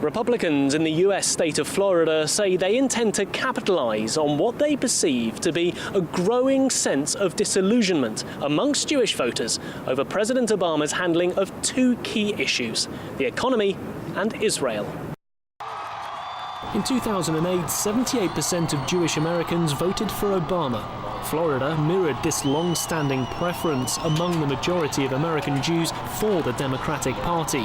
Republicans in the US state of Florida say they intend to capitalize on what they perceive to be a growing sense of disillusionment amongst Jewish voters over President Obama's handling of two key issues: the economy and Israel. In 2008, 78% of Jewish Americans voted for Obama. Florida mirrored this long-standing preference among the majority of American Jews for the Democratic Party.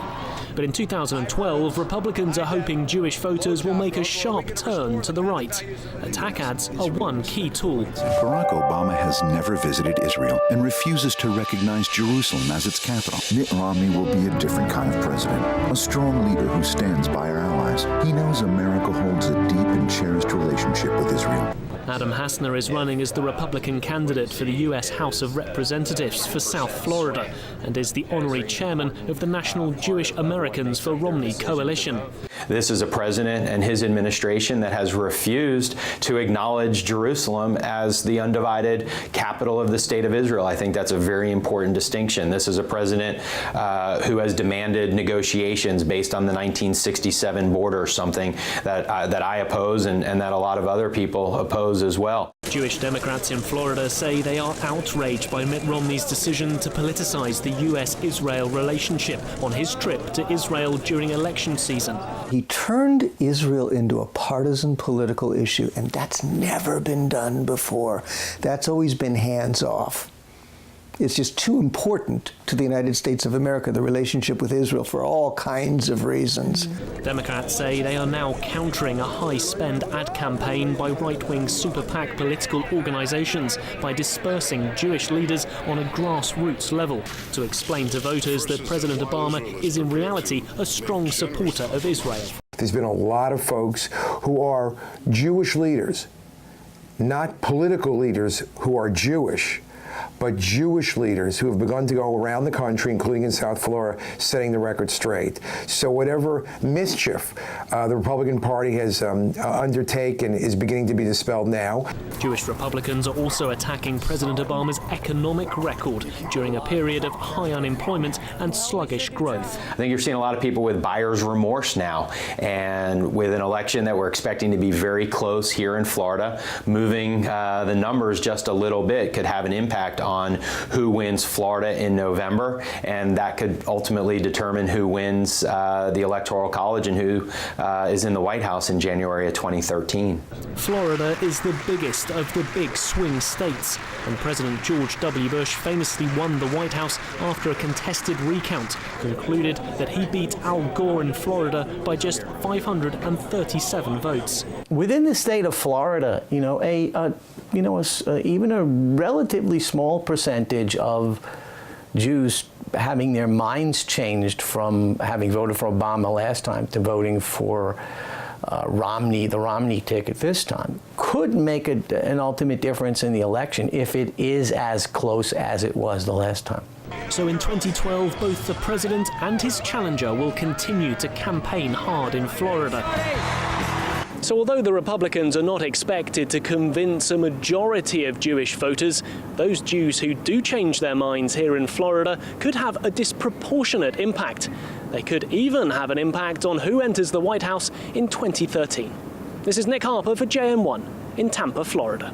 But in 2012, Republicans are hoping Jewish voters will make a sharp turn to the right. Attack ads are one key tool. Barack Obama has never visited Israel and refuses to recognize Jerusalem as its capital. Mitt Romney will be a different kind of president, a strong leader who stands by our allies. He knows America holds a deep and cherished relationship with Israel. Adam Hassner is running as the Republican candidate for the U.S. House of Representatives for South Florida and is the honorary chairman of the National Jewish Americans for Romney Coalition. This is a president and his administration that has refused to acknowledge Jerusalem as the undivided capital of the state of Israel. I think that's a very important distinction. This is a president who has demanded negotiations based on the 1967 border, something that I oppose and that a lot of other people oppose as well. Jewish Democrats in Florida say they are outraged by Mitt Romney's decision to politicize the U.S.-Israel relationship on his trip to Israel during election season. He turned Israel into a partisan political issue, and that's never been done before. That's always been hands off. It's just too important to the United States of America, the relationship with Israel, for all kinds of reasons. Democrats say they are now countering a high-spend ad campaign by right-wing super PAC political organizations by dispersing Jewish leaders on a grassroots level to explain to voters that President Obama is in reality a strong supporter of Israel. There's been a lot of folks who are Jewish leaders, not political leaders who are Jewish, but Jewish leaders who have begun to go around the country, including in South Florida, setting the record straight. So whatever mischief the Republican Party has undertaken is beginning to be dispelled now. Jewish Republicans are also attacking President Obama's economic record during a period of high unemployment and sluggish growth. I think you're seeing a lot of people with buyer's remorse now, and with an election that we're expecting to be very close here in Florida, moving the numbers just a little bit could have an impact on who wins Florida in November, and that could ultimately determine who wins the Electoral College and who is in the White House in January of 2013. Florida is the biggest of the big swing states, and President George W. Bush famously won the White House after a contested recount concluded that he beat Al Gore in Florida by just 537 votes. Within the state of Florida, even a relatively small percentage of Jews having their minds changed from having voted for Obama last time to voting for the Romney ticket this time, could make an ultimate difference in the election if it is as close as it was the last time. So in 2012, both the president and his challenger will continue to campaign hard in Florida. So although the Republicans are not expected to convince a majority of Jewish voters, those Jews who do change their minds here in Florida could have a disproportionate impact. They could even have an impact on who enters the White House in 2013. This is Nick Harper for JM1 in Tampa, Florida.